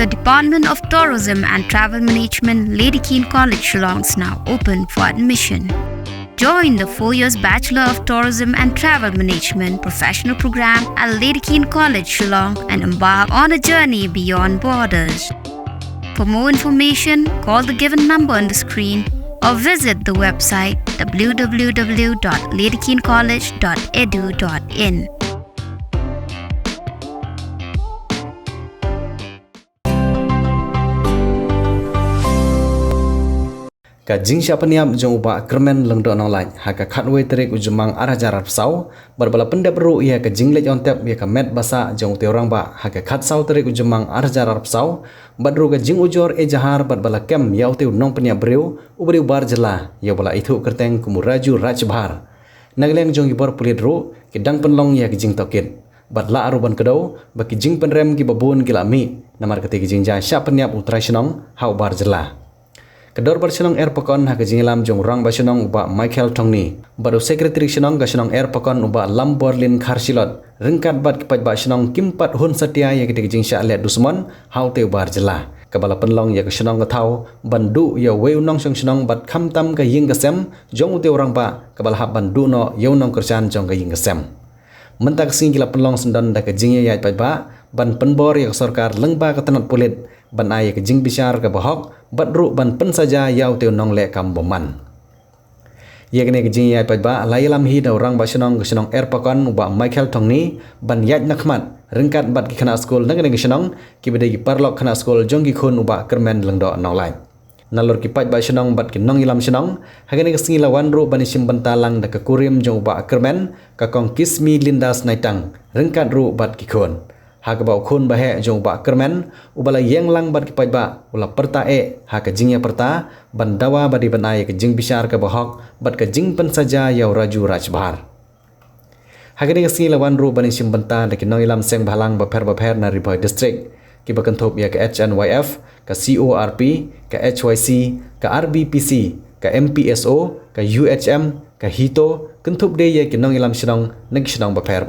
The Department of Tourism and Travel Management, Lady Keane College, Shillong is now open for admission. Join the 4 years Bachelor of Tourism and Travel Management professional program at Lady Keane College, Shillong and embark on a journey beyond borders. For more information, call the given number on the screen or visit the website www.ladykeencollege.edu.in. Ka jingsia peniap jong uba kermen lengdo online haka khatwe terik ujumang arajar sau berbala pendap ru ia ka jingle ontep ia ka met basa jong te orang ba haka khat sau terik ujumang arajar sau badru ka jing ujor e jahar berbala kem yau te nong peniap breu ubri bar jela ya bala itu kerteng kumuraju rajbhar nagleng jong ibor pulit ru kedang penlong ia ka jing tokit badla aruban kedau baki jing penrem ki babun gilami namar kete ki jing ja sya peniap utrasionong hau bar jela Kedor bersenong air pokon hak jingilam jong rang bersenong uba Michael Tongni. Baru sekretari senong gasenong air pokon uba Lam Borlin Kharsilot. Rengkat bat kepat ba senong kimpat hun setia ya ketika jing sya let dusmon hau te bar jela. Kabala penlong ya kesenong gatau bandu ya weu nong song senong bat khamtam ka ying gasem jong ute orang ba kabala hab bandu no yeu nong kerjaan jong ka ying gasem. Mentak sing gila penlong sendon da ka jing ya pat ba ban penbor ya sarkar lengba ka tanat pulit ban ay ka jing bisyar ka bahok badru ban pen saja yau teu nong le kam boman ye kene ke jing ya pat ba layalam hi da orang basenong gesenong air pakon ba Michael Tongni ban yat nakmat rengkat bat ki khana school nang ne gesenong ki bede ki parlok khana school jong ki khun ba kermen lengdo nong lai nalor ki pat basenong bat ki nong ilam senong hagene ke singi lawan ru ban sim bantalang da ka kurim jong ba kermen ka kong kismi lindas naitang rengkat ru bat ki khun hak bau khun bahe jong ba kermen ubala yeng lang bat kipai ba ula perta e hak jingya perta bandawa badi banai ke jing bisar ke bahok bat ke jing pen saja yau raju rajbhar hagene ngi lawan ru bani sim banta de kinong ilam seng bhalang ba pher na riboy district ki bakantop ya ke HNYF ka CORP ka HYC ka RBPC ka MPSO ka UHM ka HITO kentop de ya kinong ilam sinong nag sinong ba pher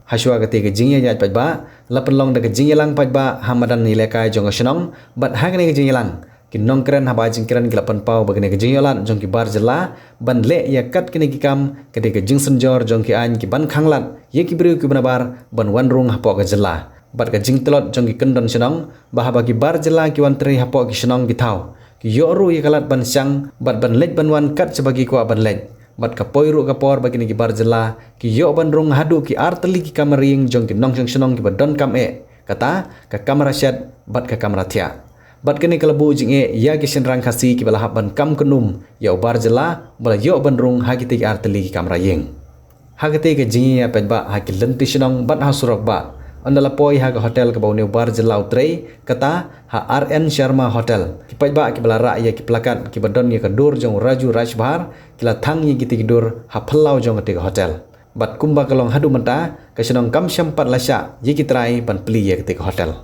Haswa ketika jingya yat pat ba lapelong de jingya lang pat ba hamadan nilai kai jong senong bat hagane jingya lang kinong keren haba jing keren gilapan pau bagane jingya lan jong ki bar jela ban le ya kat kene ki kam ketika jing senjor jong ki an ki ban khanglat ye ki bru ki banabar ban wan rung hapo ka jela bat ka jing telot jong ki kendon senong bahaba ki bar jela ki wan tri hapo ki senong ki thau ki yoru ye kalat ban sang bat ban lej ban wan kat sebagi ko ban lej bat ka poiru ka por bagi ni bar jela ki yo bandrung hadu ki arteli ki kamering jong ki nong jong senong ki badon kam e kata ka kamera set bat ka kamera thia bat kene kalabu jing e ya ki senrang khasi ki bala ban kam kunum yo bar jela bala yo bandrung ha ki ti arteli ki kamera yeng ha ki ti ke jing ya pet ba ha ki lenti senong bat ha surok ba andala poi ha ka hotel ka bau bar jela utrei kata ha RN Sharma Hotel ki pet ba ki bala ra ya ki plakat ki badon ya ka dur jong raju rajbhar kila thang ye giti dur ha phallau jong ate hotel bat kumba kalong hadu menta ka senong kam syampat lasya ye kitrai ban pli ye ate hotel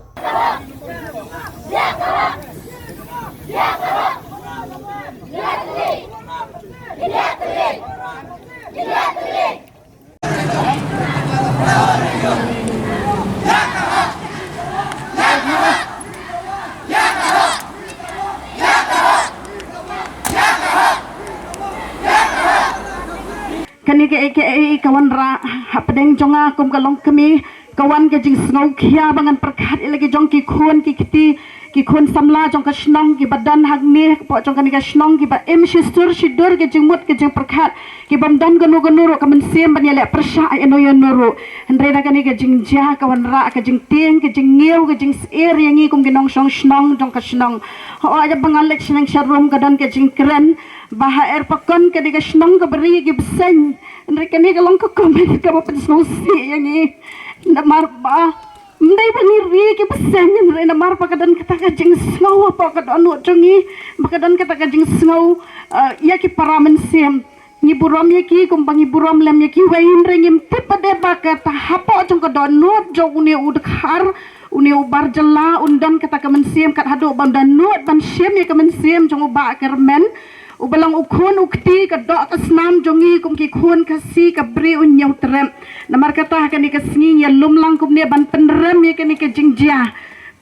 kani ke kawan ra hapdeng jonga kum kalong kami kawan ke jing snau khia bangan perkat lagi jong ki khun ki kiti ki khun samla jong ka snong ki badan hagni po jong kani ka snong ki ba em shistur shidur ke jing mut ke jing perkat ki bandam ganu ganu ka men sem ban yale persha eno yo nuru andre na kani ke jing ja kawan ra ka jing ting ke jing ngiu ke jing er yangi kum ginong song snong jong ka snong ho aja bangalek sinang sharum kadan ke jing keren baha air pakon ke diga snong ka beri ki besen andre kani ka long ka komen ka ba pensno si yangi namar ba ndai bani ri ki besen andre namar pa kadan kata ka jing sngo pa kadan no jongi bakadan kata ka jing sngo ya ki paramen sem ni buram ye ki kumbangi buram lem ye ki wain rengim tipade ba ka hapo jong ka don no jong ni udkhar uni ubar jela undan kata ka mensiem kat hadu ban dan no ban sem ye ka mensiem jong ba kermen ubalang ukun ukti ka do ka snam jongi kum ki khun ka si ka bri unyau trem namar kata ka ni ka sngi ya lumlang kum ne ban penrem ye ka ni ka jingjia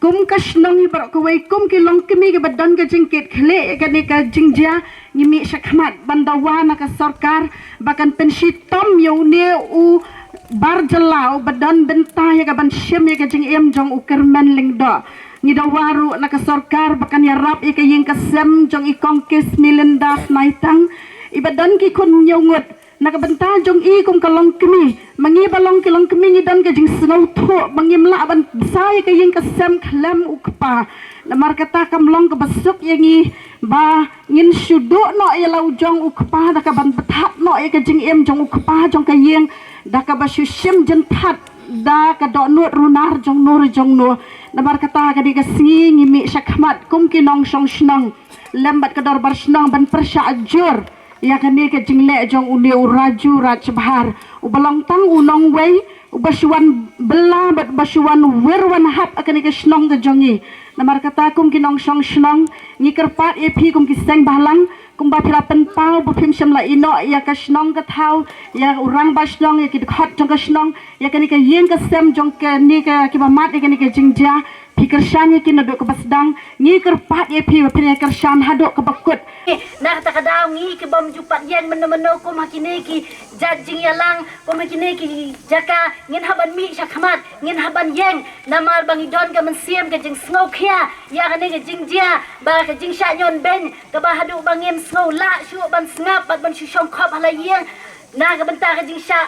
kum kasnong hi barok kawai kum ki long kemi ke badan ke jingkit khle ke ni ka jingja ngimi syakmat bandawa na ka sarkar bahkan pensi tom yaune u barjalau badan bentah ya ka ban syem ya ka jing em jong u kermen lingdo ni dawaru na ka sarkar bahkan ya rap ya ka ying ka sem jong i kongkis milendas naitang ibadan ki kun nyongut nakabenta jong i kum kalong kemi mangi balong kilong kemi ni dan ke jing snow tho mangim la ban sai ke ying ka sem khlem ukpa namar kata kam long ke besuk yangi ba ngin sudu no ya lau jong ukpa da ka ban bethat no ya ke jing em jong ukpa jong ka ying da ka ba syim jen that da ka do nut runar jong nur jong no namar kata ka di ka singi ngimi syakmat kum kinong song snong lembat ka dor bar snong ban persya ajur ya kani ke jingle jong uni uraju rajbhar ubalong tang unong wei ubaswan bela bat baswan werwan hap akani ke snong ke jongi namar kata kum kinong song snong ni kerpat ep kum ki seng bahlang kum ba phila pen pau bu phim shamla ino ya ka snong ka thau ya urang ba snong ya ki khot jong ka snong ya kani ke yeng ka sem jong ke ni ka ki ba mat kani ke jingja Pikersan yakin nadok ke basdang ni kerpat ye pi pin kersan hadok ke bakut nah tak kadau ngi ke bom jupat yang meno-meno ko makine ki jajing yalang ko makine ki jaka ngin haban mi syakmat ngin haban yang namar bang idon ka mensiem ke jing sngo khia ya kane ke jing jia ba ke jing sha nyon ben ke ba hadu bangem sngo la shu ban snap ban ban shu shong khop hala yang na ka benta ka jing sha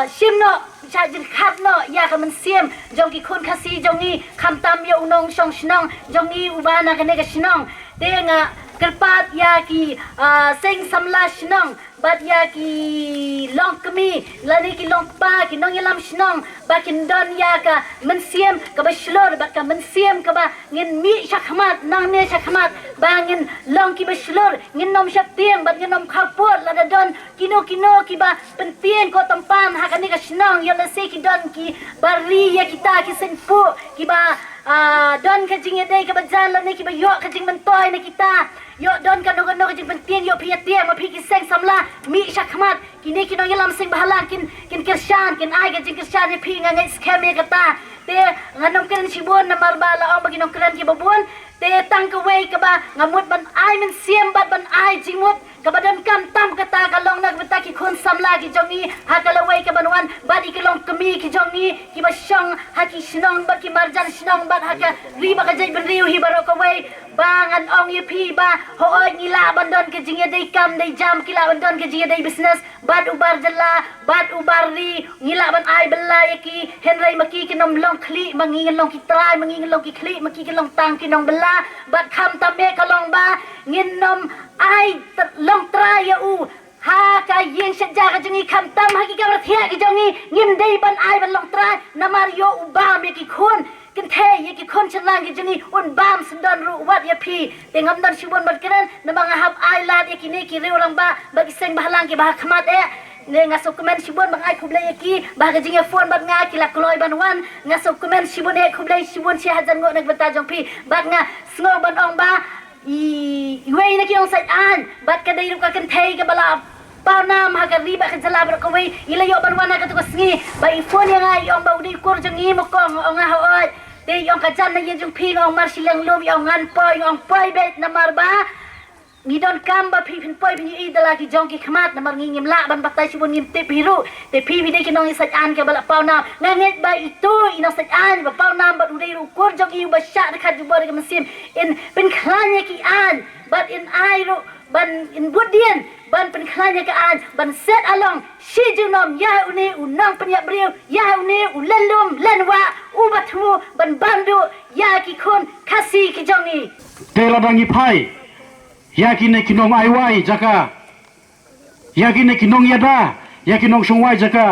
shimno sha jing khat no ya ka men siem jong ki khun khasi jong ni kham tam yo nong shong shnong jong ni ubana ka ne ka shnong te nga kerpat ya ki sing samla shnong bat ya ki long kemi lani ki long pa ki nong yalam shnong ba kin don ya ka men siem ka ba shlor ba ka men siem ka ba ngin mi shakmat nang ne shakmat ba ngin long ki ba shlor ngin nom shak tieng bat ngin nom khapot la da don kino ki ba pentien ko tampan ha ka ni ka shnong ya la se ki don ki bari ya kita ki sen pu ki ba don ka jing dei ka ba jan la ne ki ba yo ka jing men toy na kita yo don ka no ka jing pentien yo pia tieng ma pi ki seng samla mi shakmat kini kinong yalam sing bahala kin kershan kin ai ka jing kershan ni pi nga ngai scam ya kata te nganom kan sibon na marbala ang baginong kran ki babon te tang ka wei ka ba ngamut ban ai men siem bat ban ai jingmut ka badan kam tam kata kalong nag beta ki khun samla ki jongi ha kala wei ka banwan badi ki long kemi ki jongi ki ba shong ha ki shnong ba ki marjan shnong ba ha ka ri ba ka jai beriu hi baro ka wei bangan ong ye pi ba ho oi ngila bandon ke jinge dei kam dei jam kila bandon ke jinge dei business bad ubar jalla bad ubar ri ngila ban ai bella ye ki henry maki ki nom long kli mangi long ki trai mangi long ki kli maki ki long tang ki nom bella bad kham tabe ka long ba ngin nom ai long trai ya u ha ka yen sejak ka jingi kham tam ha ki ka rathia ki jongi ngim dei ban ai ban long trai namar yo uba me ki khun kin the ye ki khon chalang ki jingi un bam sendon ru wat ya pi tengam dan sibon bat kenen namang hab ai lat ye ki ne ki reurang ba bagi seng bahlang ki bah khmat ne ngaso komen sibon bang ai khublai ki bah ka jingi phone bat nga ki la kloi ban wan ngaso komen sibon e khublai sibon si hajan ngo nak beta jong pi bat nga sngo ban ong ba i wei na ki ong sai an bat ka dei ru ka kin thei ka bala pau nam ha ka riba ka jala ber ko wei ilayo ban wan ka to sngi ba i phone yang ai ong ba udi kur jong i mo kong ong ha oi te yong ka jan na yen jong pi ong mar silang lom yong ngan poi ong poi bet na mar ba ni don kam ba pi pin poi pin i dala ki jong ki khmat na mar ngim la ban batai sibun ngim te biru te pi bi de ki nong isaj an ka bala pau nam nganget ba itu ina saj an ba pau nam ba udai ru kur jong i ba sha de khat jubor ka mesim in pin khlanya ki an but in ai ru ban in budian ban pen khlanya ka an ban set along shi junom ya uni unang pen ya briu ya uni ulalum lanwa ubatmu ban bandu ya ki khon khasi ki jongi tela dangi phai ya ki ne kinong ai wai jaka ya ki ne kinong yada ya kinong song wai jaka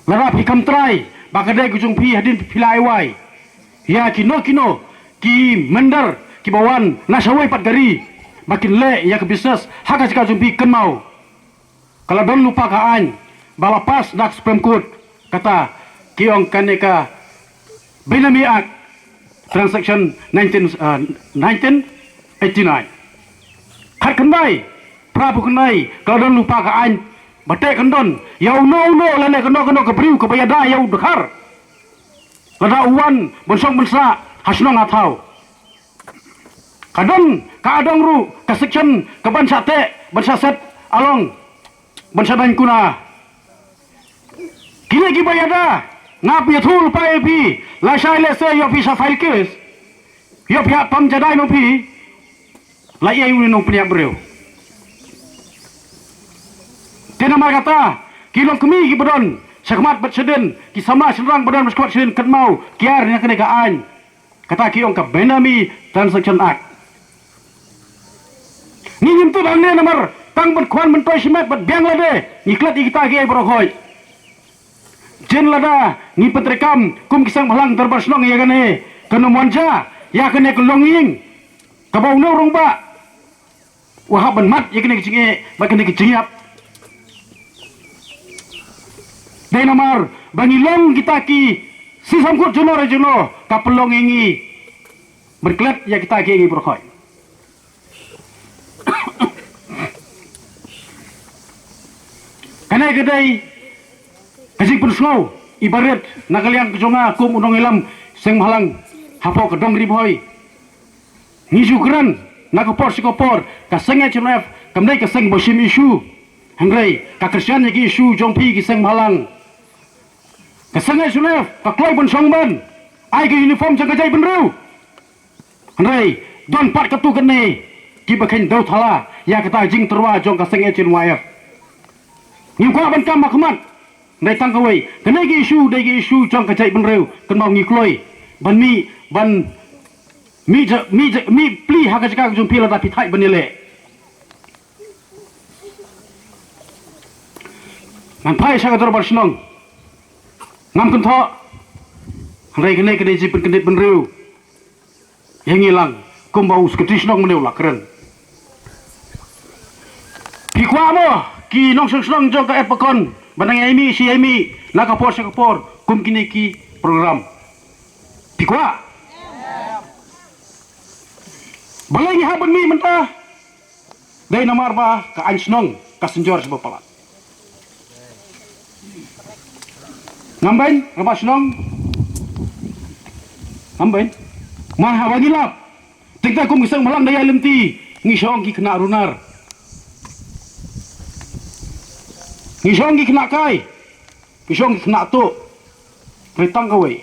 lara phi kam trai bakade ku jung phi hadin philai wai ya kino ki mendar ki bawan na sawai pat gari makin le ya ke bisnes haka jika jumpi ken mau kalau don lupa ka an balapas dak Supreme Court kata kiong kaneka Binami Act transaction 1989 khat kan bai prabu kan bai kalau don lupa ka an bate kan don yau no la ne kan no ka priu ka bayada yau dekhar lada uwan bonsong bensa hasnong atau kadon kaadong ru kasection keban sate bensa set along bensa dan kuna kini gibayada ngap ya thul pa epi la shai le se yo pi sa file case yo pihak pam jadai no pi la ye uni no pria breu tena mar kata kilong kemi gi bedon sakmat bet seden ki sama serang bedon skot seden kat mau kiar nya kene ka an kata ki ong ka benami transaction act ni nim tu bang ne namar tang ben kwan ben toy simat bet biang lade ni klat kita gi brokoi jen lada ni petrekam kum kisang balang terbasnong ya kene kena monja ya kene kelonging kabau no rong ba wah ben mat ya kene kicing ba kene kicingap dai namar bangilong kita ki si samkut jono rejono kapelong ingi berklat ya kita ki ingi berkhoi kana kedai kasih pensau ibarat nakaliang kejonga kum unong ilam seng halang hapo kedong riboy ni syukran nakopor sikopor kasenge chunef kamdai kaseng bosim isu hangrai ka kristian ki isu jongpi ki seng halang kasenge chunef ka kloi bon songban ai ki uniform jang kajai benru hangrai don pat katu kene ki bakhen dau thala ya kata jing terwa jong kasenge chunwaef ni kwa ban kam makmat dai tang kawai kena gi isu jong kajai benru kan mau ngikloi ban mi pli haka jaka jong pila tapi thai benile man pai sa gador barsnong ngam kun tho hangrai kene kene ji pen benru yang hilang kum bau skrisnong meneu lakren pikwa mo ki nong song jong ka epakon banang emi si emi nakapor sakapor kum kini ki program pikwa balai ha ban mi mentah dai namar ba ka ansnong ka senjor sebab palat ngambain rabas nong ngambain man ha bagi lap tingta kum isang malang daya lenti ngisong ki kena runar ngisong ki kena kai ngisong ki kena tu retang kawai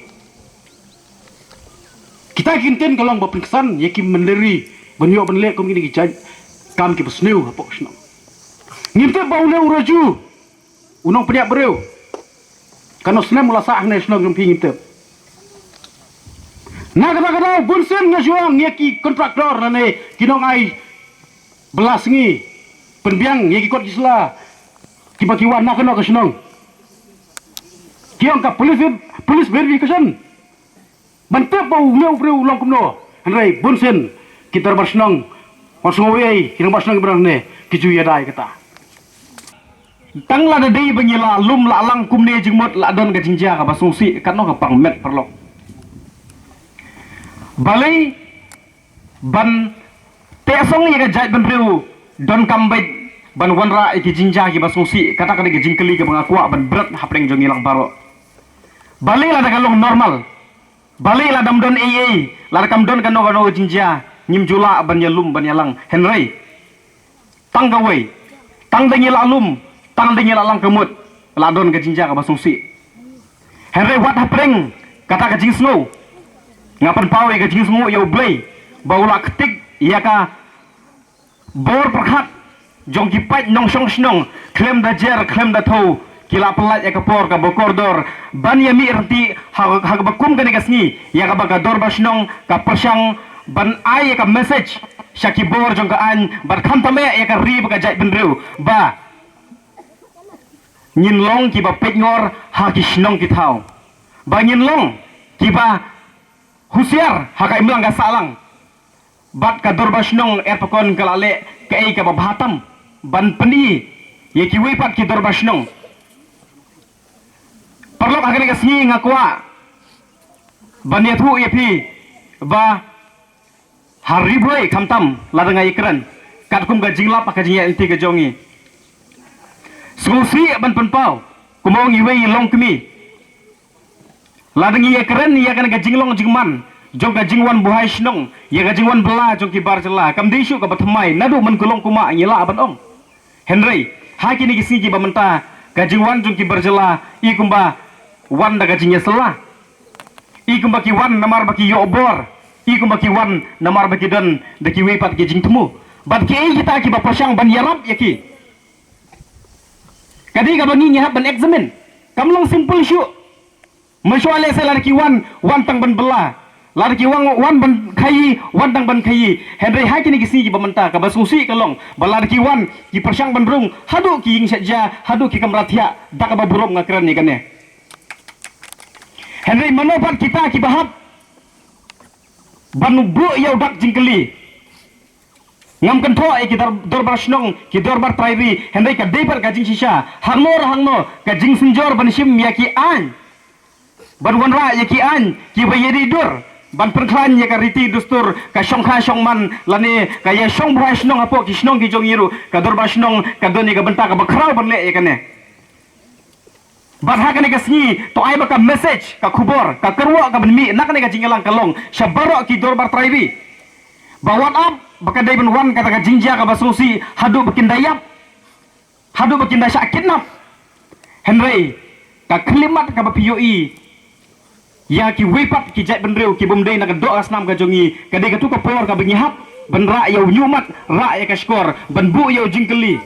kita kinten kalong bapingsan yakin menderi banyo benlek kum kini kijaj kam ki besneu apok snong ngimte baule uraju unong pediak bereu kano snem mula sah ne snong jumpi ngimte na kata bunsen ngajuang yaki kontraktor nane kinong ai belas ngi penbiang yaki kot kisla kibaki wana kano ka snong kiong ka police verification bantep bau leu breu long kumno hanrai bunsen kita barsnong wasngoi kinong barsnong berane kiju yadai kata tang la dei banyela lum la lang kumne jingmot la don ka jinja ka basungsi kanno ka pangmet perlok balai ban tesong ye jai ban reu don kambait ban wanra ki jinja ki basungsi kata ka ki jingkeli ka bangakwa ban berat hapreng jong ilang baro balai la dagalong normal balai la dam don AA la kam don kano kano jinja nyim jula ban yalum ban yalang henry tang gawai tang dengil alum tang dengil alang kemut la don ka jinja ka basungsi henry wat hapreng kata ka jing snow ngapan pawe ka jing snow yo blay baula ketik ya ka bor perkhat jong ki pait nong song snong klem da jer klem da thau kila pelat ya kapor ka bokordor ban ya mi erti ha bakum ka negasni ya ka bagador basnong ka persang ban ai ka message syaki bor jong ka an bar khantame ya ka rib ka jai benreu ba nyin long ki ba pet ngor ha ki snong ki thau ba nyin long ki ba husiar ha ka imlang ka salang bat ka dor basnong er pakon kalale ka ai ka babatam ban peni ye ki wipat ki dor basnong perlu akan kasih ngakwa banyathu yepi ba hari boy kamtam ladang ikran katkum gajing lap akajing inti gajongi sungsi ban penpau kumong iwe long kemi Ladengi ya keren ya kan gajing long jingman. Jong gajing wan buhai snong. Ya gajing wan bela jong kibar jela. Kam disu ka batamai. Nadu man kulong kuma nyela aban ong. Henry, haki ni gisi ki bamenta. Gajing wan jong kibar jela. Ikumba wan da gajingnya selah. Ikumba ki wan namar baki yo obor. Ikumba ki wan namar baki dan daki wepat gajing temu. Bat ki kita ki bapasang ban yarab ya ki. Kadi ka bangi nyahap ban examen. Kam long simple syu. Mesyuale se laki wan tang ban bela. Laki wan ban kai wan tang ban kai. Henry haki ni gisi ki bamenta ka basusi kalong. Bala laki wan ki persang ban rung. Hadu ki ing saja, hadu ki kamratia. Dak ba burung ngakran ni kane. Henry manopat kita ki bahap. Banu bu yau dak jingkeli. Ngam kan tho ki dorbar snong ki dorbar prairie. Henry ka debar gajing sisa. Hangno gajing senjor ban sim ya ki an. Ban wanra ya ki an ki bayeri dur. Ban perklan ya ka riti dustur ka songkha songman lani ka ya song bhai snong apo ki snong ki jong yiru ka dorbar snong ka doni ka benta ka bakrau ban le ya kane. Ban ha kane ka sngi to ai ba ka message ka khubor ka kerwa ka benmi nak ne ka jingelang kalong sabaro ki dorbar prairie. Ba WhatsApp baka dai ban wan kata ka jingja ka basusi hadu bakin dayap. Hadu bakin dasyak kidnap. Henry ka klimat ka bapioi. Ya ki wepat ki jat benreu ki bomdei nak do asnam ka jongi ka de ka tu ka por ka bengihap ben ra yau nyumat ra ya ka skor ben bu yau jingkeli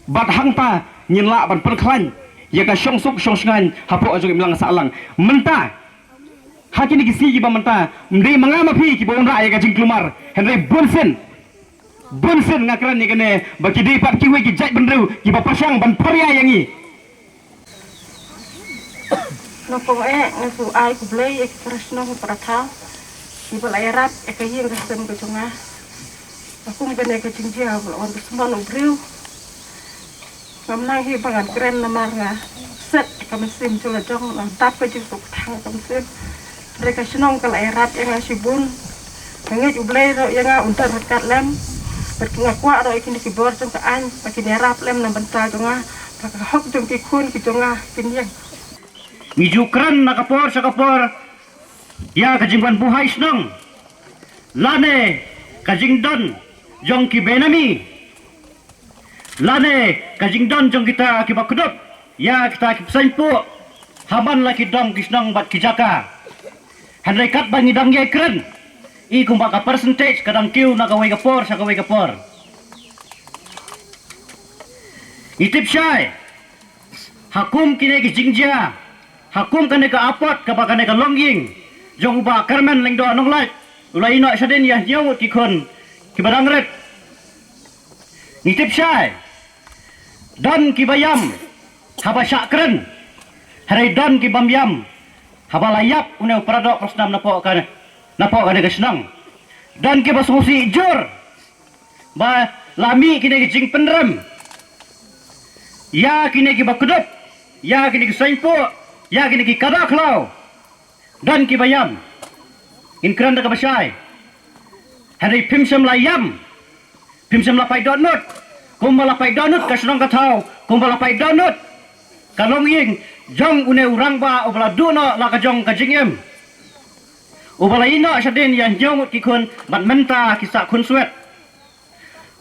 bat hangta nyinla ban perklan ya ka syong suk syong sngan hapo jongi melang salang menta hakini ki si ki ba menta mdei mangama pi ki bon ra ya ka jingklumar Henry Bunsen ngakran ni kene baki de pat ki we ki jat benreu ki ba pasang ban paria yangi. No po ngasu ai ku blei ekspresno ko pratha ibal airat ekayeng gasen ko chunga aku mbene ka jingjia on semon ubriu ngamnang hi bangan kren namar nga set kam sim chula jong lang tap ka jing thang kam sim mereka senong kal airat yang sibun ngai ublei ro yang untar kat lem berkengakwa ro ikini kibor jong ka an pakini rap lem na bental jonga pakak hok jong ki kun ki jonga pinyang Mijukran nakapor sa kapor ya kajingwan buhay snong lane kajingdon jong ki benami lane kajingdon jong kita kibakudop ya kita kipsaimpo haban laki dong kisnong bat kijaka Henry kat bangi dong ye kren I kumbaka percentage kadang kiu nakaway kapor sa kaway kapor itip syai hakum kine kijingja hakum kane ka apot ka ba kane ka longging jong ba karmen leng do anong lai ulai no saden ya nyawut ki kon ki barang ret nitip syai don ki bayam haba syakren hari don ki bamyam haba layap une pradok prosnam napo kane ka senang don ki basumusi jur ba lami kine ki jing penrem ya kine ki bakudop ya kine ki saimpo ya kini ki kada klau dan ki bayam in keranda ka basyai hari pimsam layam pimsam lapai donut kumbal lapai donut ka senong ka thau kumbal lapai donut ka longying jong une urang ba obla duno la ka jong ka jingem obla ino sadin yang jong ki kun bat menta ki sa kun suet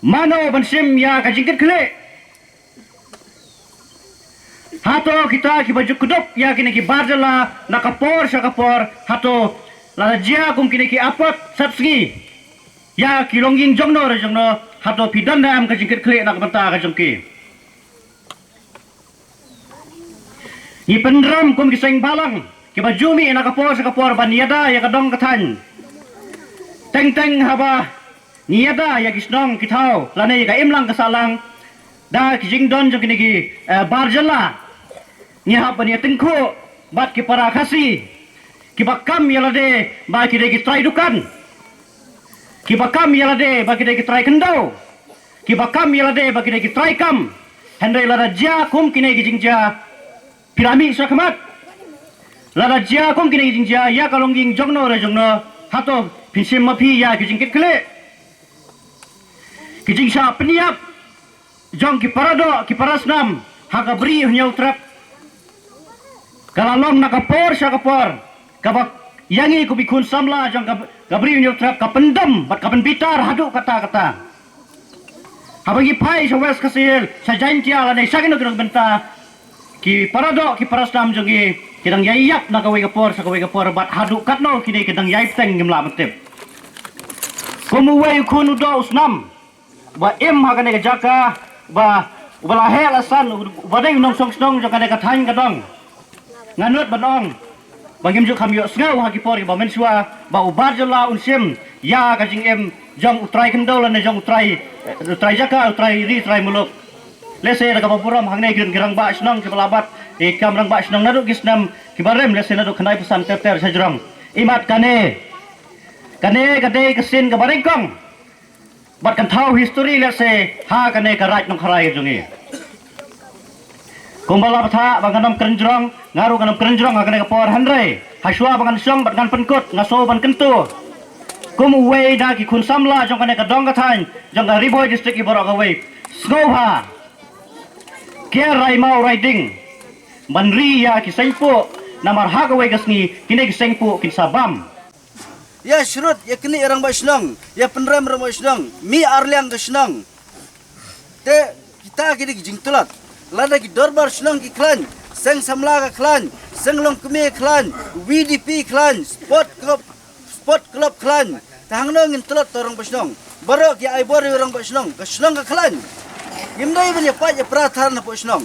mano bansim ya ka jingkit kle hato kita ki baju kudop ya kini ki barjala nakapor sa kapor hato la jia kum kini ki apot satski ya ki longging jongno hato pidan dam ka jingkit kle nak benta ka jongki I pendram kum ki seng balang ki baju mi nakapor sa kapor baniada ya kadong kathan teng haba niada ya kisnong kitau lane ka imlang kasalang da ki jingdon jong kini ki barjala nya apa ni tengko bat ki para khasi ki bakam yalade ba ki de ki trai dukan ki bakam yalade ba ki de ki trai kendau ki bakam yalade ba ki de ki trai kam hendai lada ja kum kine ki jingja pirami sakmat lada ja kum kine ki jingja ya kalongging jongno hato pinsim mapi ya ki jingkit kle ki jingsa peniap jong ki parado ki parasnam haga bri nyau trap Kalalong nakapor siya kapor. Kabak yangi ko bikun samla jang gabri nyo trap kapendam bat kapenbitar hadu kata-kata. Habagi pai sa west kasil sa jaintia la nei sagino kino benta ki parado ki parastam jogi kidang yayak na kawai kapor sa kawai kapor bat hadu katno kini kidang yaip teng ngimla betip. Kumuway kun udo usnam ba im hagane ka jaka ba ubala hel asan ubadeng nong song snong jaka ka thain kadong nganut banong bangim jo kami snau hagi por ba mensua ba ubar jala unsim ya ka jing em jong utrai kendol na jong utrai jaka utrai ri utrai muluk lese ka papuram hangne girang ba snong ke balabat e kamrang ba snong nadu gisnam kibarem lese nadu khnai pesan ter sajrang imat kane kade kesin ke barengkong bat kan tahu history lese ha kane karaj nong kharai jongi kumbala patha banganam kerenjrong ngaru kanam kerenjrong akane kapor handre haswa bangan song bat kan penkut ngaso ban kentu kum we da ki kun samla jong kane kadong kathan jong ka riboy district iborok away snowha care rai mau riding banri ya ki sengpo namar ha ka we gasni kine ki sengpo kin sabam ya syurut ya kini orang basnang ya penram orang basnang mi arliang gasnang te kita kini jingtulat lada ki dorbar senang ki klan seng samla ka klan seng long kemi klan VDP klan sport club klan tahangno ngin tulat orang basnang baro ki ai bor orang basnang ka senang ka klan gimdai banya pa ya prathar na basnang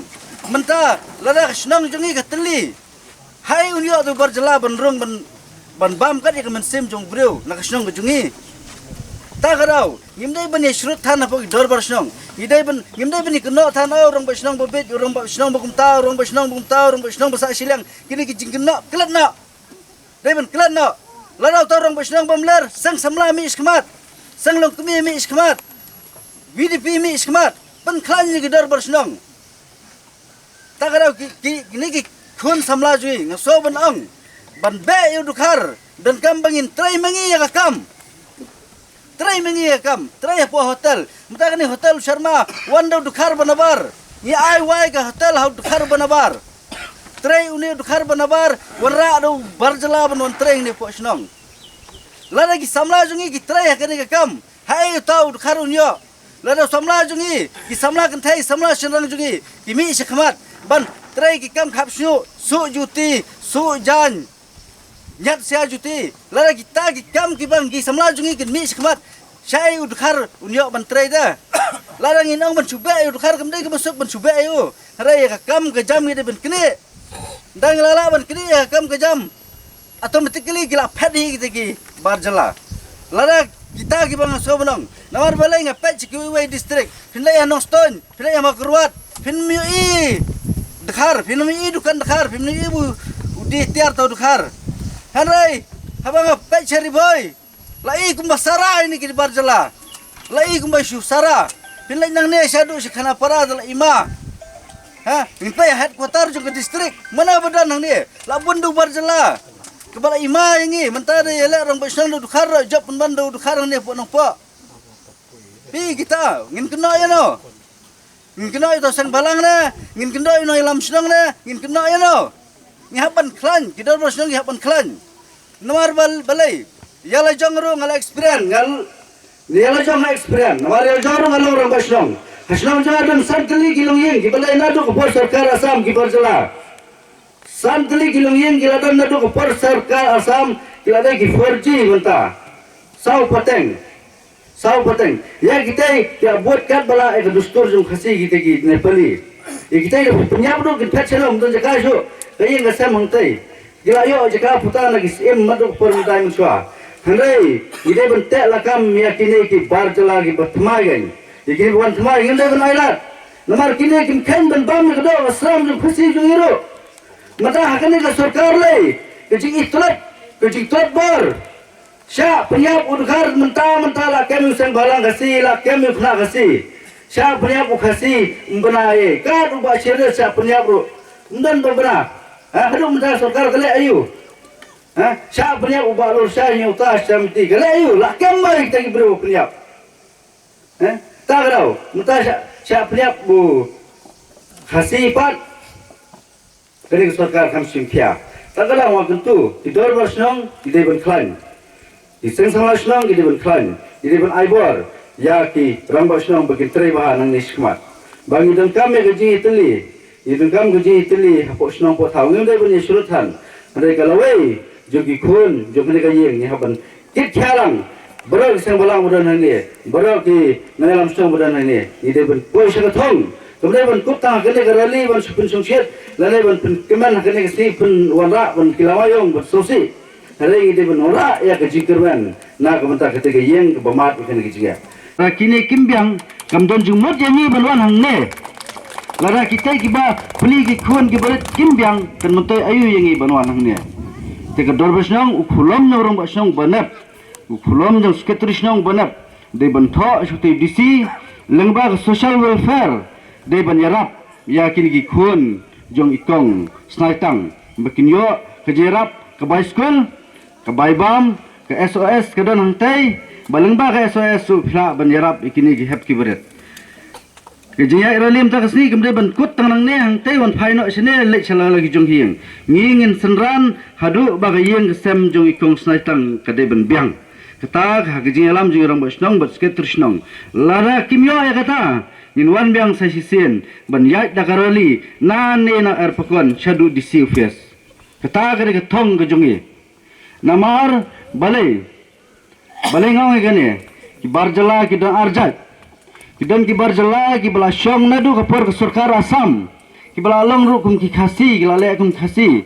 menta lada ka senang jongi ka teli hai unyo tu berjela benrung ban bam kat ya sim jong breu nak senang ka jongi ta garau gimdai banya shrut than na po dorbar senang idai ban gimdai bani keno than orang basnang bobet orang basnang bagumta orang basnang basa silang kini ki jingkena klat na dai ban klat na ladau ta orang basnang bamler sang samla mi iskmat sang long kemi mi iskmat VDP mi iskmat ban klan ni gedar basnang ta garau kini ki khun samla jui ngaso ban ang ban be yu dukhar dan kam bangin trai mangi ya kam trai mengi kam trai po hotel mata kani hotel Sharma wanda dukhar banabar ni ai wai ka hotel hau dukhar banabar trai uni dukhar banabar warra do barjala ban trai ni po snong lada ki samla jungi ki trai kani ka kam hai tau dukhar unyo lada samla jungi ki samla kan thai samla shenrang jungi ki mi shakmat ban trai ki kam khap su juti su jan nyat sia juti lara kita ki kam ki bang ki samla jungi kin mi skmat sai udkhar unyo ban trai da lara nginong ban chube udkhar kam dai ki masuk ban chube ayu rai ka kam ka jam ni ban kini dang lala ban kini ka kam ka jam automatically gila phet hi ki barjala lara kita ki bang so banong namar balai nga pet ki we district pinlai anong stone pinlai makruat pin mi i dkhar pin mi i dukan dkhar pin mi i bu udi tiar tau dkhar Hanrai, habang pet cari boy, lai kumba sara ini kini barjala, lai kumba syu sara, pinlai nang ne syadu sekhana para adalah ima, ha, pinpai headquarter juga distrik, mana badan nang ne, labundu barjala, kepala ima ini, mentara elak orang besang du dukhar, job penbandu dukhar ne po nang po, pi kita, ngin kena ya no, ngin kena itu sang balang ne, ngin kena itu ilam senang ne, ngin kena ya no. Ngihapan klan kita bos nang ngihapan klan nomor balai yala jongro ngala experience yala jong experience nomor yala jongro ngala orang bos nang hasnong jadan santli kilong yeng ki balai nadu ko sarkar asam ki barjala santli kilong yeng ki ladan nadu ko sarkar asam ki ladai ki 4G benta sau pateng ya kita ya buat kat bala ek dustur jong khasi kita ki nepali ya kita penyab do ki pechelom to jaka shu kaya nga sam hangtay gila yo jaka puta lagi sim maduk permintaan muswa handai ide bentek lakam yakini ki barjala ki batmagan ikini wan tmai ngende benailat namar kini kim khen ben bam kado asram jum khasi jung iro mata hakane ka sarkar le kejing itlat bar sya penyap udhar menta la kemi sang balang khasi la kemi khna khasi sya penyap khasi mbenae kad uba chere sya penyap ro ndan berbena Hadung mentara sarkar kale ayu. Siapa punya ubah lor saya yang utas samti kale ayu. Lah kembali kita beri punya. Tak tahu. Mentara siapa punya bu khasipat kini sarkar kam simkia tagala wa kentu di dor basnong di deben klan di seng sangla snong di deben klan di deben aibor ya ki rang basnong bagi tre bahan nang niskmat bangi dan kami gaji itali idun kam gaji itali hapo snong po thau ngem deben yesrutan andai kalawai jogi kun jogi kayeng ni haban kit khalang berok sang balang mudan hani berok ki nalam stong mudan hani di deben koi sang thong kemudian ban kutang kene garali ban supun sungsiat lalai ban keman kene si pun wara ban kilawayong ban sosi hari ini ban ora ya kejingkerman na kementar ketika yang kebamat kene kejiga kini kimbyang kamdon jumot yani ban wan hang ne lara kita kiba puli ki khon ki baret kimbyang kan mentai ayu yangi ban wan hang ne teka dorbesnong ukhulom nyorong basnong banap ukhulom jang sekretarišnong banap de ban tho shuti disi lengba social welfare de banyarap yakin gi khun jong ikong snaitang bakin yo ke jerap ke bai school ke bai bam ke SOS ke don hantai balengba ke SOS su phla banyarap ikini gi hep ki beret ke jiya iralim ta kasni kemde ban kut tanang ne hantai wan phaino sene le chala lagi jong hieng ngingin senran hadu bagayeng sem jong ikong snaitang ke de ban biang kata ha ke jiya lam jong rang basnong bat sketrisnong lara kimyo ya kata Inwan biang sasisen ban yai dakarali nane na erpakon shadu disi ufias kata kare ketong kejongi namar balai ngau gane ki barjala ki dan arjat ki dan ki barjala ki bala syong nadu kapor ke sarkar Assam ki bala long rukum ki khasi ki lale kum khasi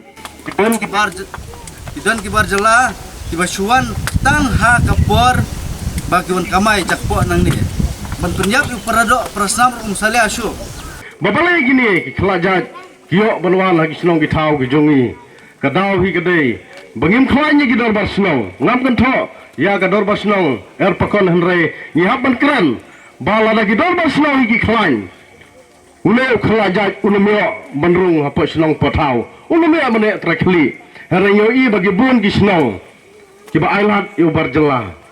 dan ki barjala ki basuan tang ha kapor bagiwan kamai jakpo nang ni Bantunyap yu paradok prasnam sale asu. Babalai gini ki kelajat kiok banwan lagi senong ki tau ki jongi. Kadau hi kadai. Bangim khlanya ki dorbar senong. Ngam kan tho ya ka dorbar senong er pakon henre ngihap ban kran. Bala lagi dorbar senong ki khlany. Ule kelajat ulemio banrung apa senong potau. Ulemio mane trakli. Herenyo i bagi bun ki senong. Kiba ailat yu barjela.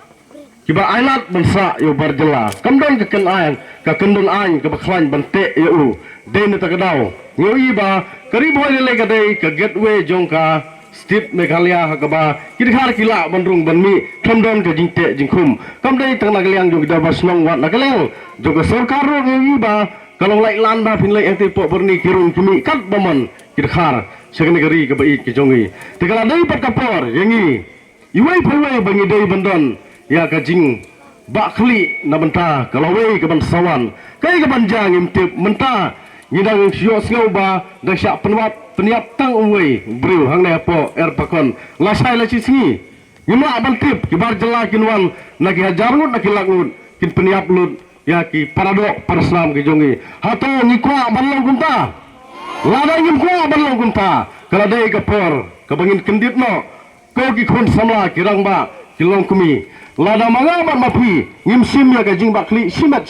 Kiba ailat bensa yo barjela kamdon ke kenayan ka kendon an ke baklan bante yo den ta kadau yo iba karib hoy le kadai ka gateway jongka stip meghalaya ha ba kidhar kila bandrung banmi kamdon ke jingte jingkhum kamdai tang nagaliang jong da basnong wat nagaliang joga sarkar ro yo iba kalong lai landa pin lai ente po berni kirun kimi kat baman kidhar segene gari ke bai ke jongi tegala dai pat kapor yangi iwai phai bangi dai bandon ya kajing bakli na benta kalawai ke bansawan kai ke banjang imtip menta ngidang sio sngau ba da sya peniap tang uwei breu hang ne po er pakon lasai la singi ngima bantip ki bar jela kinwan naki hajarut naki lagut kin peniap lut ya ki paradok paraslam ki jongi hato ngikwa balong kunta lada ngim kwa balong kunta kala dai ke por ke bangin kendit no ko ki khon samla kirang ba kilong kumi lada mangabat mapi ngim sim ya kajing bakli simet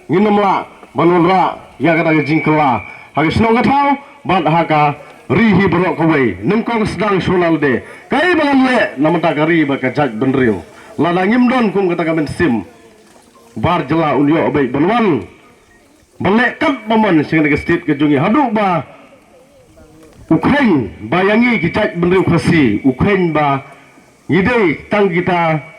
nginamla banonra ya kata kajing kela hage senong gatau bat haka rihi berok kawai nengkong sedang sonal de kai bangan le namata kari baka jaj benriu lada ngim don kum kata kamen sim bar jela unyo obai banwan balek kat paman sing ke state ke jungi hadu ba Ukraine bayangi ki jaj benriu khasi Ukraine ba ngidei tang kita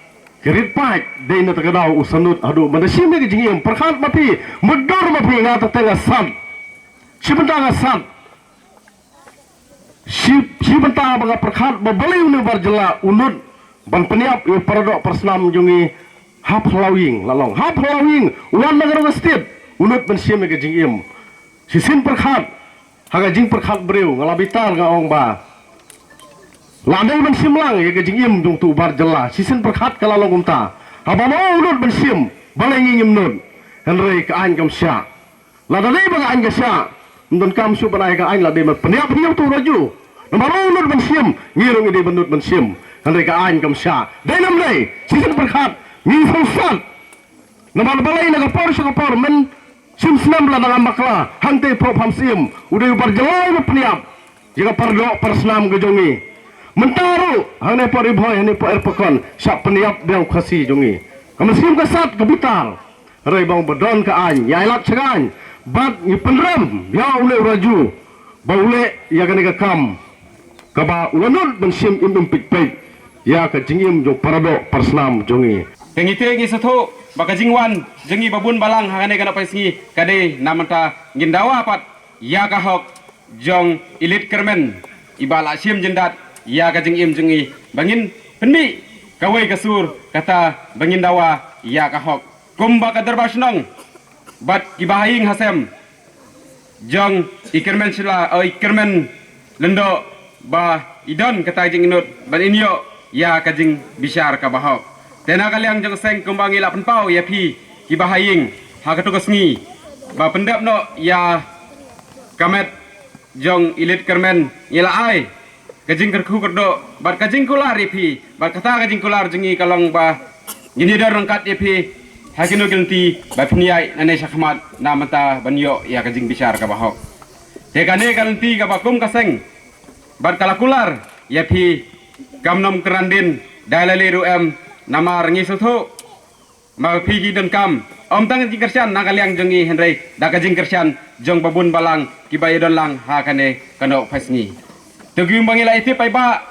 Kerit pat day na tagadaw usanut adu manasim na gijingim perkhat mapi mudor mapi nga tatanga sam sibenta nga sam sibenta baga perkhat babali unu barjela unut ban peniap yu paradok persnam jungi hap halawing lalong hap halawing ulan nagaro state unut mansim na gijingim sisin perkhat haga jing perkhat breu ngalabitar nga ong ba Ladai bensim lang ya kejingim dung tu barjela sisen perkhat kala longumta haba mau unut bensim balai ngingim nun henrei ka ain kam sya ladai baga ain ka sya ndon kam su banai ka ain ladai peniap tu raju namaro unut bensim ngirung ide benut bensim henrei ka ain kam sya dai nam dai sisen perkhat ngi fusat namal balai na ka por men sim snam la na makla hante prop hamsim udai barjela peniap jika pardo persnam gejongi Mentaru hane po riboy hane po erpakon syak peniap biang khasi jongi kamesim kasat kabital rei bang bedon ka an yailat segan bat ni penram ya ule raju baule ya kan ka kam kaba ulanul bensim im pik ya ka jingim jo parado persnam jongi pengite ngi satho baka jingwan jengi babun balang hakane kana paisngi kade namanta ngindawa pat ya ka hok jong ilit kermen ibala sim jendat ya ka jingim jengi bangin penmi kawai kasur kata bangin dawa ya ka hok kumba ka darbasnong bat kibahing hasem jong ikermen sila ikermen lendo ba idon kata jing inut ban inyo ya kajing bishar ka bahok tena kaliang jong seng kumbangi la penpau ya pi kibahing ha katugas ngi ba pendap no ya kamet jong ilit kermen ila ai kajing kerku kerdo bat kajing kular ipi bat kata kajing kular jengi kalong ba ngini dar rangkat ipi hakino gelti ba pniai nane sakmat namata banyo ya kajing bishar ka bahok tekane galti ka bakum kaseng bat kalakular ya pi kamnom kerandin dalaleru nama rengi sotho ma pi gidan kam om tang jing kersian nakaliang jongi henry da kajing kersian jong babun balang kibaye don lang ha kane kano fasngi tugi bangila iti pai ba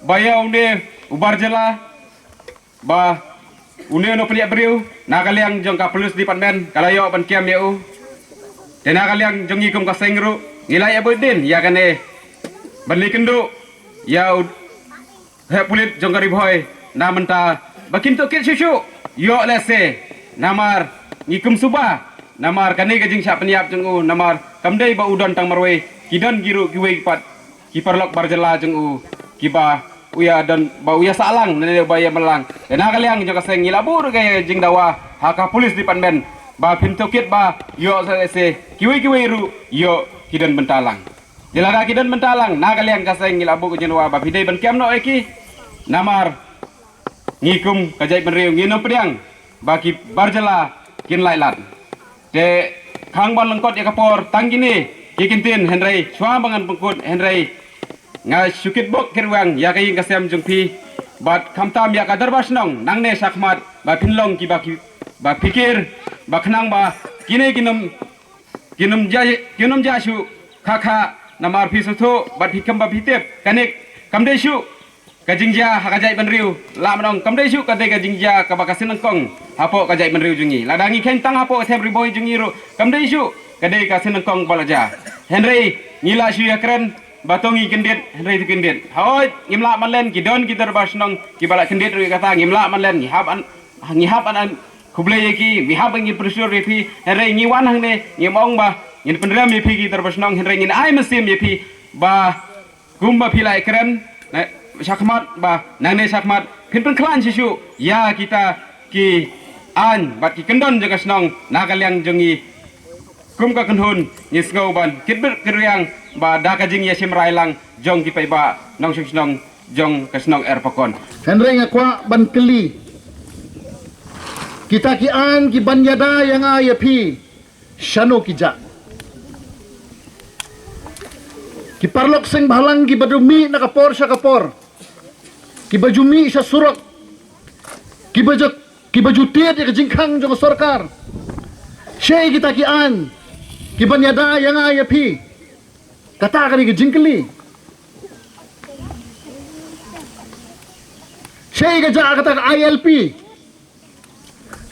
baya unde ubar jela ba une no pria briu nakaliang jong ka plus department kalayo ban kiam yau tena kaliang jongi kum ka sengru ngilai abudin ya kane bani kendo ya he pulit jong ka riboy namanta bakin to kit susu yo lese namar ngikum suba namar kane gajing sya peniap jong namar kamdai ba udon tang marwe kidon giru kiwe pat kiparlok barjela jong kiba uya dan ba uya salang nene baya melang dena kaliang jong ka seng ngilabur kay jing dawa haka pulis department ba pintu kit ba yo lese kiwe ru yo kidon bentalang dilada kidon bentalang na kaliang ka seng ngilabu ko jenwa ba pidai ban kiam no eki namar ngikum kajai menriu ngino pediang baki barjela kin lailat te khang ban lengkot ya kapor tanggini kikintin henry chwa bangan pengkut henry nga syukit bok kirwang ya kayin kasem jungpi bat kamtam ya kadar basnong nangne sakmat ba pinlong ki ba pikir ba khnang ba kine kinum jasu khakha namar pisutho bat hikam ba pitep kanik kamdesu kajingja hakajai benriu lamnong kamdesu kate kajingja kabakasin nangkong hapo kajai benriu jungi ladangi kentang hapo them riboy jungi ru kamdesu kade kasin nangkong balaja henry ngila syu yakren batongi kendet henry kendet hoy ngimla manlen kidon kitar basnong kibala kendet ru kata ngimla manlen ngihap an kublay ki mihap ngi pressure repi henry ngiwan hangne ngimong ba ngin pendram yepi kitar basnong henry ngin ai mesim yepi ba gumba pilai keren sakmat ba nangne sakmat pinpen klan sisu ya kita ki an bat ki kendon jaga snong nakaliang jongi kum ka kenhun ni sngau ban kitber kriang ba da ka jing ya simrai lang jong ki pai ba nong snong jong ka snong er pakon henry ngakwa ban keli kita ki an ki ban yada yang ayapi shano kija ki parlok seng balang ki badumi nakapor sa kapor ki baju mi sa surak ki baju tiat ya jingkhang jong sarkar syai kita ki an ki banyada yang ayapi kata kali ki jingkeli syai ka ja kata ILP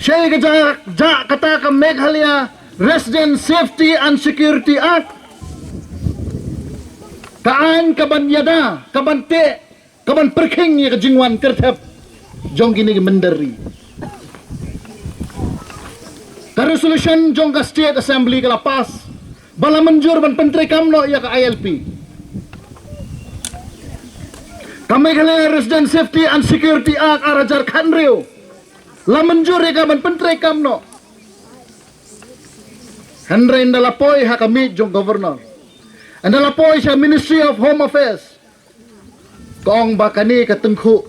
syai ka ja kata ka Meghalaya Resident Safety and Security Act kaan kabanyada kabante kaban perking ya kejingwan kertep jong kini menderi ka resolution jong ka state assembly ka lapas bala menjur ban pentri kamno ya ka ILP kami kali Resident Safety and Security Act arajar kanrio la menjur ya ka ban pentri kamno henry ndalapoy ha kami jong governor ndalapoy sa Ministry of Home Affairs kong bakani katengku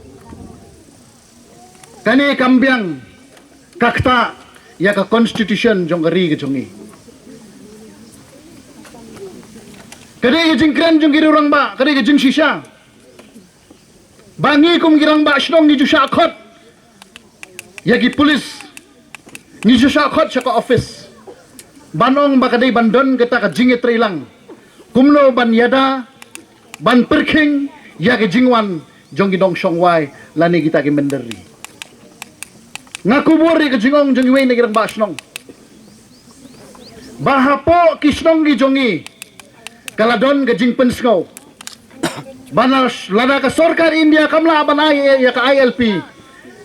kani kambiang kakta ya ka constitution jong gari ke jongi kade jing kren jong giri orang ba kade jing shisha bangi kum girang ba snong ni ju syakot ya ki polis ni ju syakot sa ka office banong ba kade bandon kita ka jing itrilang kumno ban yada ban perking ya ke jingwan jong gidong songwai lani kita ke menderi ngakubur ke jingong jong wei negirang basnong bahapo kisnong gi jongi kaladon ke jing pensngau banas lada ke sorkar India kamla banai ya ke ILP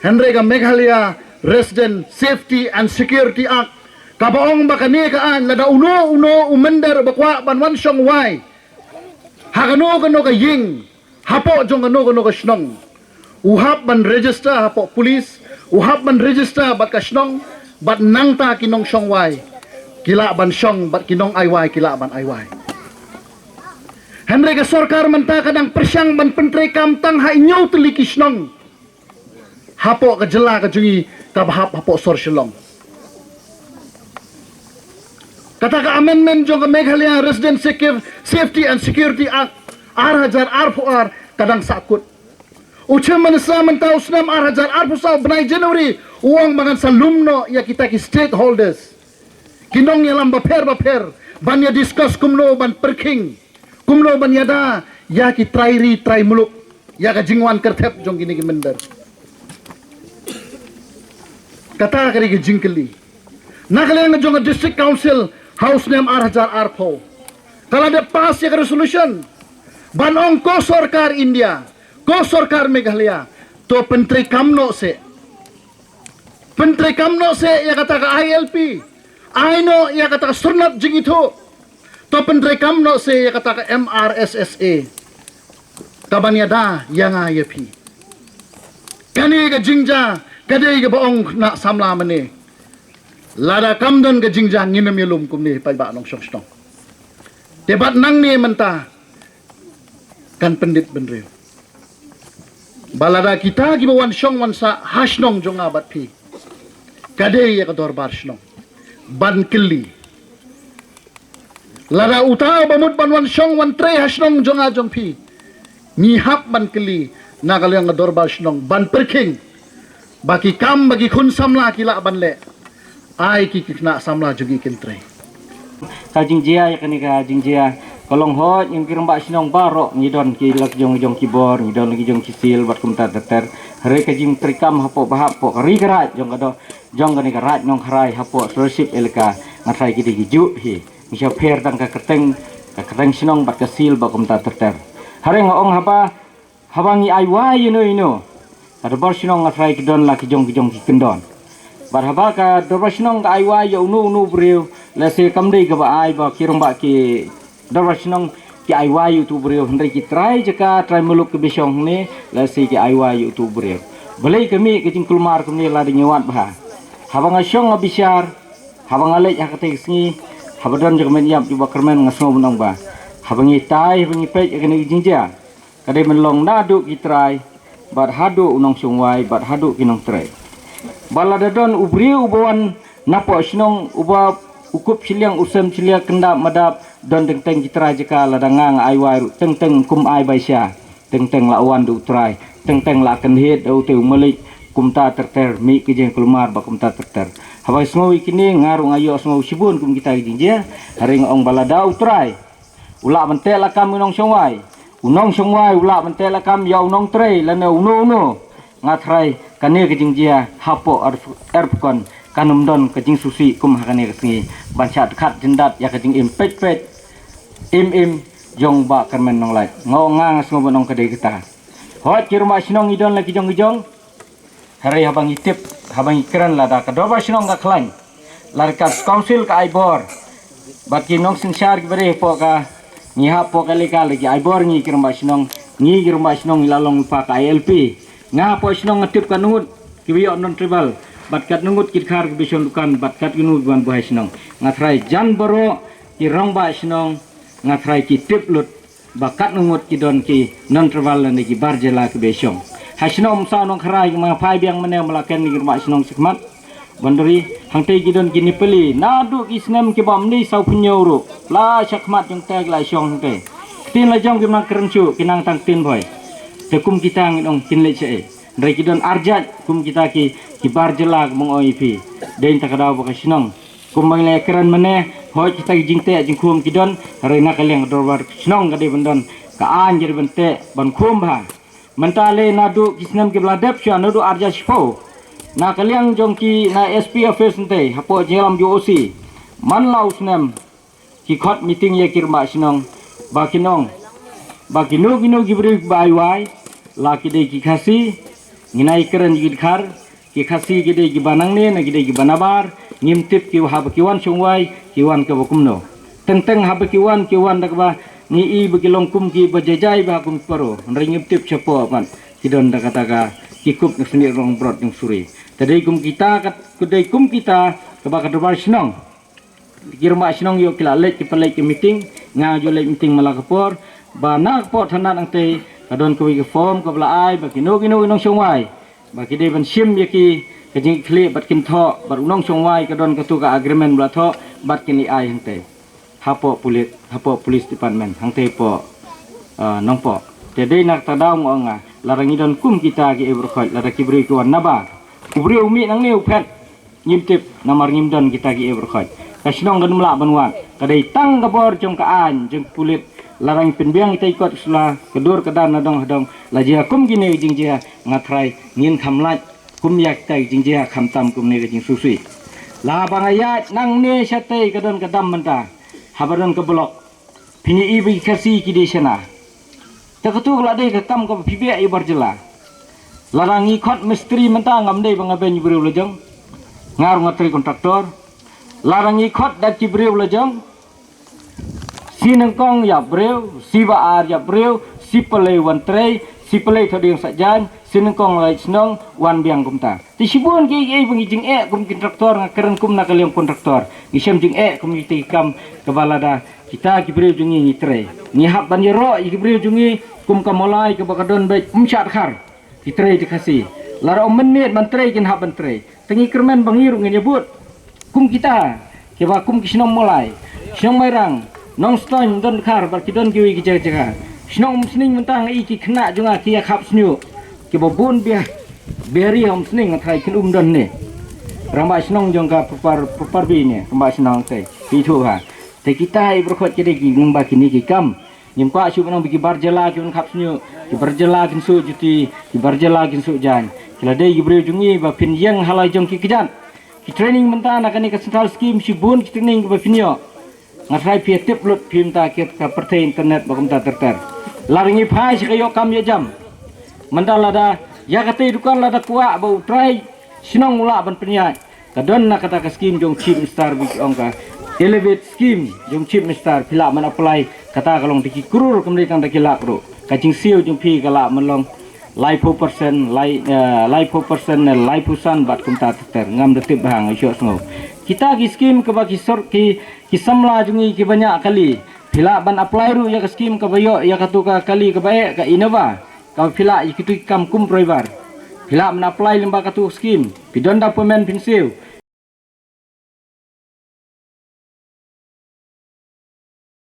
Henry ke Meghalaya Resident Safety and Security Act kabaong bakani kaan lada uno umender bakwa banwan song wai hakano kano ka ying hapo jong kano ka snong uhap ban register hapo police uhap ban register bat ka snong bat nangta kinong song wai kila ban song bat kinong aiwai kila ban aiwai Henry ka sorkar menta kadang persyang ban pentre kam tang ha inyo teliki snong hapo ka jela ka jungi kabahap hapo sor silong kata ka amendment jong ka Meghalaya Resident Safety and Security Act R1000 R4R kadang sakut ucap manasa mentau senam R1000 R4R benai Januari uang mangan salumno ya kita ki stakeholders kinong yalam baper banya discuss kumno ban perking kumno ban yada ya ki try muluk ya ka jingwan kertep jong gini ki mender kata kari ki jingkeli nakaleng jong district council house name R1000 R4 kalau ada pass ya resolution banong ko sorkar India ko sorkar Meghalaya to pentri kamno se ya kata ka ILP aino ya kata ka surnat jing itu to pentri kamno se ya kata ka MRSSA kabanyada yang ILP kani ka jingja kadai ka baong na samla mane lada kamdon ka jingja nginem yelum kumni pai ba nong song debat nang ni menta kan pendit benreu balada kita ki bawan syong wansa hasnong jong abat pi kadai ya kador bar snong ban keli lada uta bamut ban wan syong wan tre hasnong jong a jong pi ni hap ban keli na kalyang kador bar snong ban perking bagi kam bagi kun samla kila ban le ai ki kena samla jogi kentre ka jingjia ya kani ka jingjia kolong hot yang kirang ba sinong barok ngidon ki lak jong kibor ngidon lagi jong kisil bat kumta teter hare ka jing trikam hapo bahapo kari karat jong kado jong kani karat nong harai hapo worship elka ngatai ki diju hi misya pher tang ka keteng sinong bat kasil ba kumta teter hare ngong haba habangi aiwa ino ada bar sinong ngatai kidon laki jong ki kendon bar haba ka dorba sinong ka aiwa ya unu breu lase kamdei ka ba ai ba kirong ba ki dorba sinong ki aiwa tu breu hendai ki try muluk ke besong ni lase ki aiwa tu breu belai kami ke jing kulmar kami la di nyawat bah habang asyong ngabisar habang alek hakate singi habadon jek men yap juba kermen ngasno bunang ba habang itai habang ipet kene jingja kadai menlong nadu ki try bat hadu unong sungwai bat hadu kinong try baladadon ubriu ubawan napo sinong uba ukup siliang usem silia kendap madap don teng citra jika ladangang aiwai teng kum ai baisya teng lawan du trai teng la kenhit au teu malik kumta terter mi kijeng kelumar ba kumta terter habai semua kini ngarung ayo semua sibun kum kita jinjia haring ong balada utrai ula mentel akam unong songwai ula mentel akam ya unong trai lana uno ngatrai kane kijingjia hapo erpkon kanum don kajing susi kum hakane kesingi banchat khat jendat ya kajing impet im jong ba kermen nong lai ngongang semua bonong kedai kita hot kirma sinong idon lagi jong hari habang itip habang ikran lada kadoba sinong ka klan larkas council ka aibor baki nong sinsar gbere po ka ngiha po kalika lagi aibor ngi kirma sinong ilalong pa ka ILP nga po sinong ngatip kanungut kibiyo non tribal batkat nungut kitkar kibisyon dukan batkat gunut buan buhay sinong ngatray jan boro ki rongba sinong ngatray ki tiplut bakat nungut ki don ki non tribal lan ki barjela kibisyon hasinong sa nong kharay mga pay biang mane malaken ni girma sinong sikmat bandari hangtay ki don ki nipeli nadu ki snem ki bam ni saw punyoro la sakmat yung tag la syong te tin la jong ki mang kerencu kinang tang tin boy tekum kita ngidong kinle che dari kidon arjat kum kita ki barjelak mong OIP den takadaw ba kasinong kum mangle keren mene hoi kita jing te jing kum kidon hari nak kalian dorbar senong kade bendon ka an jadi bente ban kum bah mentale nadu kisnam ke bladap sya nadu arja shpo na kalian jongki na SP affairs nte hapo jelam UOC man lau snem ki khot meeting ye kirma senong ba kinong ba kino gibri bai wai la kide ki khasi nginai keren gid khar ki khasi gide gi banang ne na gide gi banabar ngimtip ki hab kiwan sungwai kiwan ke bokumno tenteng hab kiwan dakba ni i begilong kum ki bajajai ba kum paro nrai ngimtip chapo man kidon dakataka kikup nak seni rong brot yang suri tadi kum kita kat kudai kum kita ke ba kadobar senong kirma senong yo kila lek ki palek ki meeting nga jo lek meeting malakapor ba nak pot hanan ang te kadon ko ki form ko bla ai ba kino nong sungwai ba kide ban sim yaki kajing kli bat kin tho bat unong songwai kadon katu ka agreement bla tho bat kin ai hangte hapo police department hangte po nongpo tede nak tadaw mo nga larangi don kum kita ki ebrokot lara kibri ko naba kubri umi nang niu pet ngimtip namar ngimdon kita ki ebrokot kasnong gan mla banwan kadai tang gabor jong ka an jeng pulit larang penbiang kita ikut sula kedur kedan nadong lajia kum gine jing jia ngatrai ngin khamlat kum yak tai jing jia khamtam kum ne jing susui la bangayat nang ne syate kadon kadam menta habaron ke blok pini ibi kasi ki de sana takatu la de kam ko pibe i barjela larang ikot mistri menta ngam de bangaben jibril lejong ngar ngatri kontraktor larang ikot dat jibril lejong sinengkong ya breu siba ar ya breu sipele wan trei sipele thodiang sajan sinengkong lai snong wan biang kumta ti sibun ki bungi jing kum kontraktor ngakeren kum na kaliang kontraktor ngisem jing kum ti kam kebalada kita ki breu jungi ni trei ni hab ban yero ki breu jungi kum kamolai ke bakadon baik umsat khar ki trei dikasih lara menit man trei kin hab ban trei tengi kermen bangiru nyebut kum kita ke ba kum kisnom mulai snong mairang nong stone don khar bar kidon kiwi ki jaga snong sning mentang i ki khna junga ki khap snyu ki bobun beri om sning thai kin don ne ramba snong jongka pupar bi ne ramba snong te pi thu ha te kita i berkhot kide ki ngba kini ki kam nyim kwa shu nong bi barjala ki khap snyu ki barjala kin su juti ki barjala kin su jan kila dei gibre jungi ba pin yang halai jong ki kijan ki training mentang nakani ka central scheme si bun ki training ba pinyo ngatrai pia tip lut pim ta kit ka pertai internet bakum ta terter laringi phai si kayo kam ya jam mandala da ya kate dukan lada kuak bau try sinong mula ban penyai kadon na kata ka scheme jong chip star bi ongka elevate scheme jong chip star pila man apply kata kalong diki kurur kemri kang dakila kro kacing siu jong pi kala manlong life% life% bat kum ta terter ngam detip bang isyo sngo kita ki scheme ke bagi sor ki samla jungi ki banyak kali pila ban apply ru ya ke scheme ke bayo ya katuka kali ke bae ke inova ka pila ikitu kam kum proibar pila men apply lemba katu scheme pidon da pemen pinsil